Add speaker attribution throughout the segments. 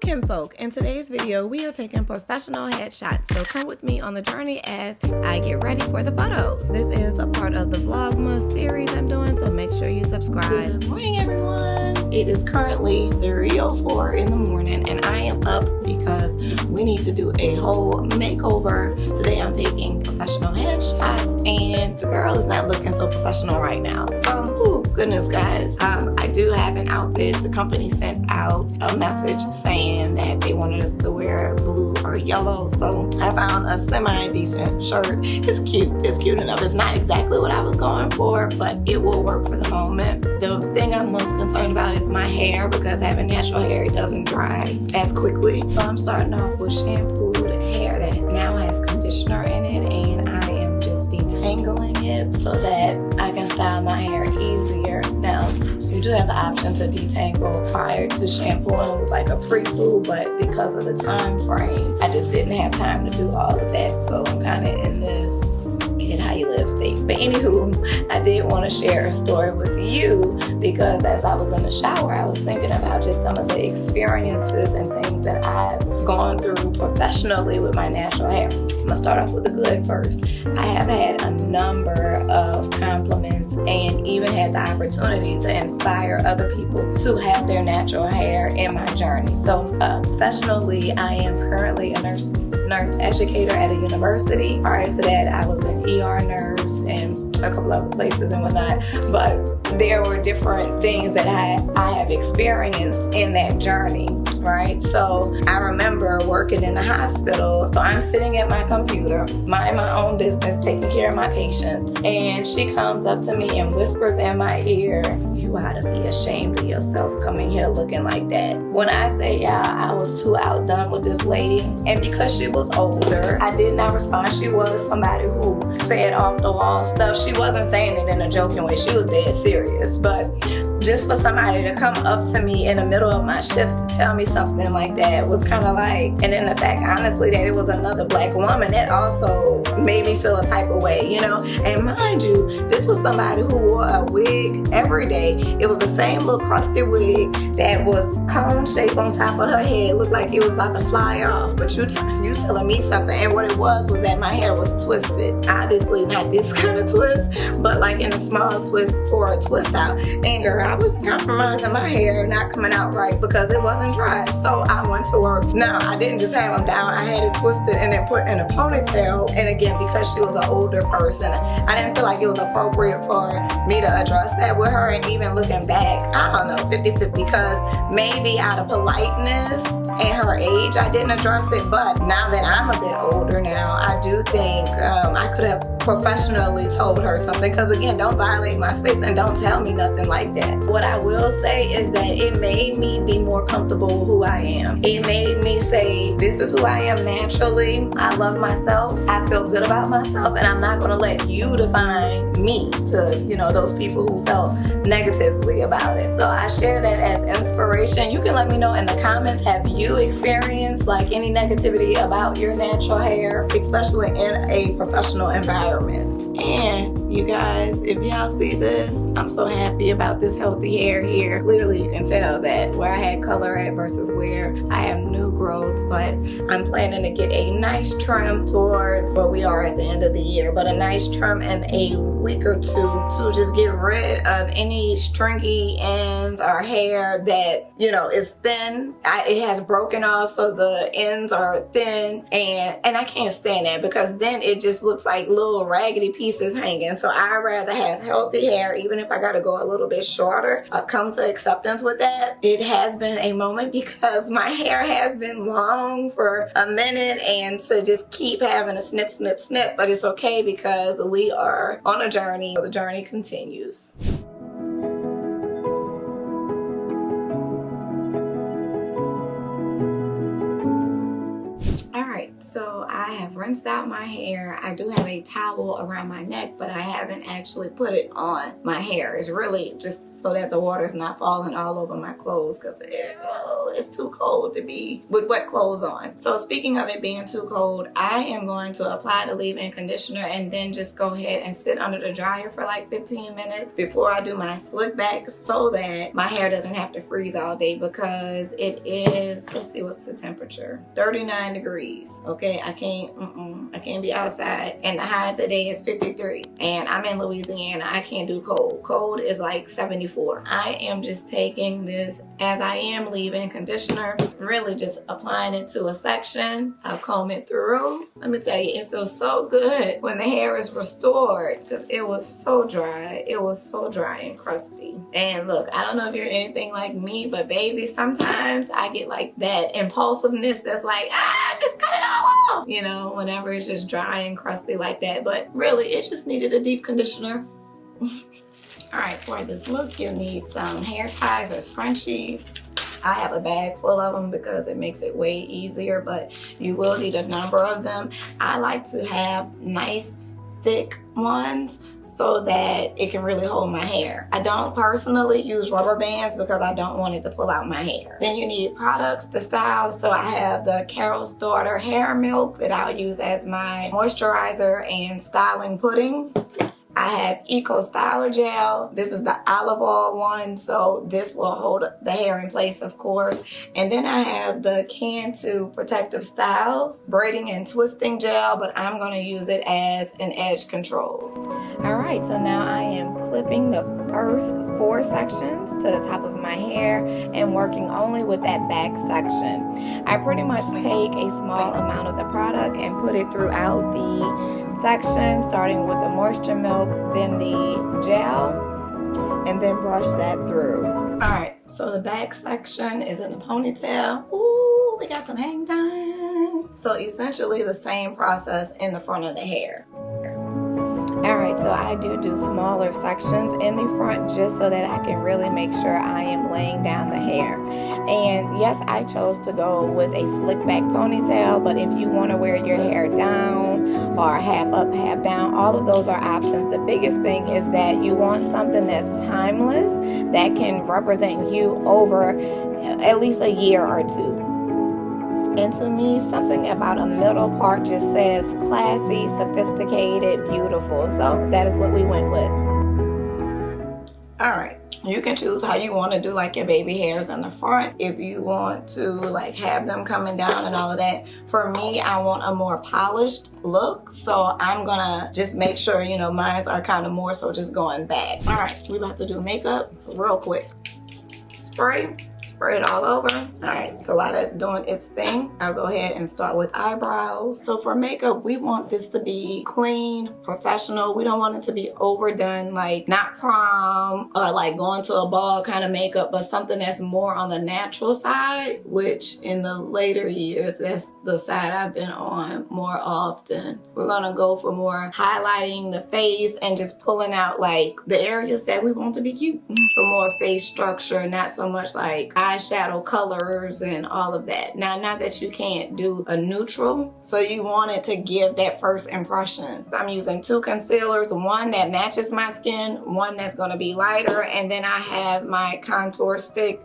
Speaker 1: kinfolk. In today's video, we are taking professional headshots, so come with me on the journey as I get ready for the photos. This is a part of the Vlogmas series I'm doing, so make sure you subscribe. Good morning, everyone. It is currently 3:04 in the morning, and I am up because we need to do a whole makeover. Today I'm taking professional headshots, and the girl is not looking so professional right now. So, oh goodness, guys. I do have an outfit. The company sent out a message saying that they wanted us to wear blue or yellow, so I found a semi-decent shirt. It's cute enough. It's not exactly what I was going for, but it will work for the moment. The thing I'm most concerned about is my hair, because having natural hair, it doesn't dry as quickly. So I'm starting off with shampooed hair that now has conditioner in it, and I am just detangling it so that I can style my hair easier. Now, you do have the option to detangle prior to shampooing with like a pre-poo, but because of the time frame, I just didn't have time to do all of that. So I'm kind of in this get it how you live state. But anywho, I did want to share a story with you because as I was in the shower, I was thinking about just some of the experiences and things that I've gone through professionally with my natural hair. I'm gonna start off with the good first. I have had a number of compliments and even had the opportunity to inspire other people to have their natural hair in my journey. So professionally, I am currently a nurse educator at a university. Prior to that, I was an ER nurse and a couple other places and whatnot, but there were different things that I have experienced in that journey, right? So I remember working in the hospital. So I'm sitting at my computer, minding my own business, taking care of my patients, and she comes up to me and whispers in my ear, "You ought to be ashamed of yourself coming here looking like that." When I say, yeah, I was too outdone with this lady, and because she was older, I did not respond. She was somebody who said off the wall stuff. She wasn't saying it in a joking way. She was dead serious. But just for somebody to come up to me in the middle of my shift to tell me something like that was kind of like, and then the fact, honestly, that it was another black woman, that also made me feel a type of way, you know? And mind you, this was somebody who wore a wig every day. It was the same little crusty wig that was cone shaped on top of her head. It looked like it was about to fly off. But you telling me something, and what it was that my hair was twisted. Obviously not this kind of twist, but like in a small twist for a twist out. And girl, I was compromising my hair not coming out right because it wasn't dry. So I went to work. Now, I didn't just have them down. I had it twisted and then put in a ponytail. And again, because she was an older person, I didn't feel like it was appropriate for me to address that with her. And even looking back, I don't know, 50-50, because maybe out of politeness and her age, I didn't address it. But now that I'm a bit older now, I do think I could have professionally told her something, because again, don't violate my space and don't tell me nothing like that. What I will say is that it made me be more comfortable with who I am. It made me say, this is who I am naturally. I love myself. I feel good about myself, and I'm not going to let you define me to, you know, those people who felt negatively about it. So I share that as inspiration. You can let me know in the comments, have you experienced like any negativity about your natural hair, especially in a professional environment? And you guys, if y'all see this, I'm so happy about this healthy hair here. Clearly you can tell that where I had color at versus where I have new growth, but I'm planning to get a nice trim towards where we are at the end of the year, but a nice trim in a week or two to just get rid of any stringy ends or hair that, you know, is thin. It has broken off, so the ends are thin, and I can't stand that because then it just looks like little raggedy pieces hanging. So I'd rather have healthy hair, even if I gotta go a little bit shorter. I've come to acceptance with that. It has been a moment because my hair has been long for a minute, and to just keep having a snip, snip, snip, but it's okay because we are on a journey. The journey continues. So I have rinsed out my hair. I do have a towel around my neck, but I haven't actually put it on my hair. It's really just so that the water's not falling all over my clothes, because it's too cold to be with wet clothes on. So speaking of it being too cold, I am going to apply the leave-in conditioner and then just go ahead and sit under the dryer for like 15 minutes before I do my slick back, so that my hair doesn't have to freeze all day, because it is, let's see, what's the temperature? 39 degrees. Okay, I can't be outside, and the high today is 53, and I'm in Louisiana. I can't do cold. Cold is like 74. I am just taking this as I am leave-in conditioner, really just applying it to a section. I'll comb it through. Let me tell you, it feels so good when the hair is restored, because it was so dry. It was so dry and crusty. And look, I don't know if you're anything like me, but baby, sometimes I get like that impulsiveness that's like, just cut it all off, you know, whenever it's just dry and crusty like that. But really, it just needed a deep conditioner. All right, for this look, you need some hair ties or scrunchies. I have a bag full of them because it makes it way easier, but you will need a number of them. I like to have nice, thick ones so that it can really hold my hair. I don't personally use rubber bands because I don't want it to pull out my hair. Then you need products to style. So I have the Carol's Daughter hair milk that I'll use as my moisturizer and styling pudding. I have Eco Styler Gel. This is the olive oil one, so this will hold the hair in place, of course. And then I have the Cantu Protective Styles Braiding and Twisting Gel, but I'm gonna use it as an edge control. All right, so now I am clipping the first 4 sections to the top of my hair and working only with that back section. I pretty much take a small amount of the product and put it throughout the section, starting with the moisture milk, then the gel, and then brush that through. All right, so the back section is in a ponytail. Ooh, we got some hang time. So essentially the same process in the front of the hair. All right, so I do smaller sections in the front just so that I can really make sure I am laying down the hair. And yes, I chose to go with a slick back ponytail, but if you want to wear your hair down or half up, half down, all of those are options. The biggest thing is that you want something that's timeless, that can represent you over at least a year or two. And to me, something about a middle part just says classy, sophisticated, beautiful. So that is what we went with. All right, you can choose how you want to do like your baby hairs in the front. If you want to like have them coming down and all of that. For me, I want a more polished look. So I'm gonna just make sure, you know, mine are kind of more so just going back. All right, we're about to do makeup real quick. Spray it all over. All right, so while that's doing its thing, I'll go ahead and start with eyebrows. So for makeup, we want this to be clean, professional. We don't want it to be overdone, like not prom or like going to a ball kind of makeup, but something that's more on the natural side, which in the later years, that's the side I've been on more often. We're gonna go for more highlighting the face and just pulling out like the areas that we want to be cute. So more face structure, not so much like eyeshadow colors and all of that. Now, not that you can't do a neutral, so you want it to give that first impression. I'm using 2 concealers, one that matches my skin, one that's going to be lighter, and then I have my contour stick.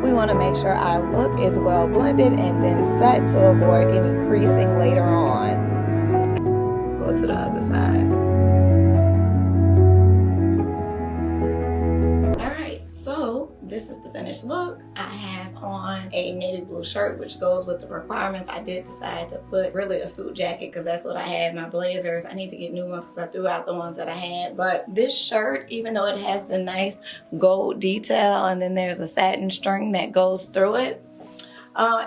Speaker 1: We want to make sure our look is well blended and then set to avoid any creasing later on. Go to the other side. All right, so this is the finished look. I have on a navy blue shirt, which goes with the requirements. I did decide to put really a suit jacket because that's what I had. My blazers, I need to get new ones because I threw out the ones that I had. But this shirt, even though it has the nice gold detail and then there's a satin string that goes through it,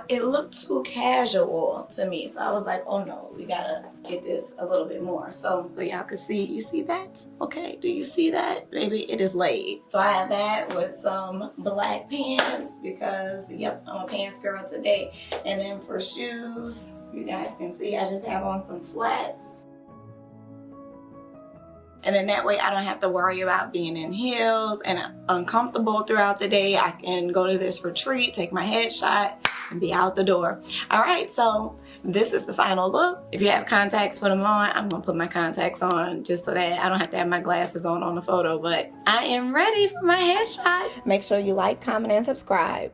Speaker 1: it looked too casual to me. So I was like, oh no, we gotta get this a little bit more. So y'all can see, you see that? Okay, do you see that? Maybe it is laid. So I have that with some black pants because, yep, I'm a pants girl today. And then for shoes, you guys can see I just have on some flats. And then that way I don't have to worry about being in heels and uncomfortable throughout the day. I can go to this retreat, take my headshot, and be out the door. All right, so this is the final look. If you have contacts, put them on. I'm gonna put my contacts on just so that I don't have to have my glasses on the photo, but I am ready for my headshot. Make sure you like, comment, and subscribe.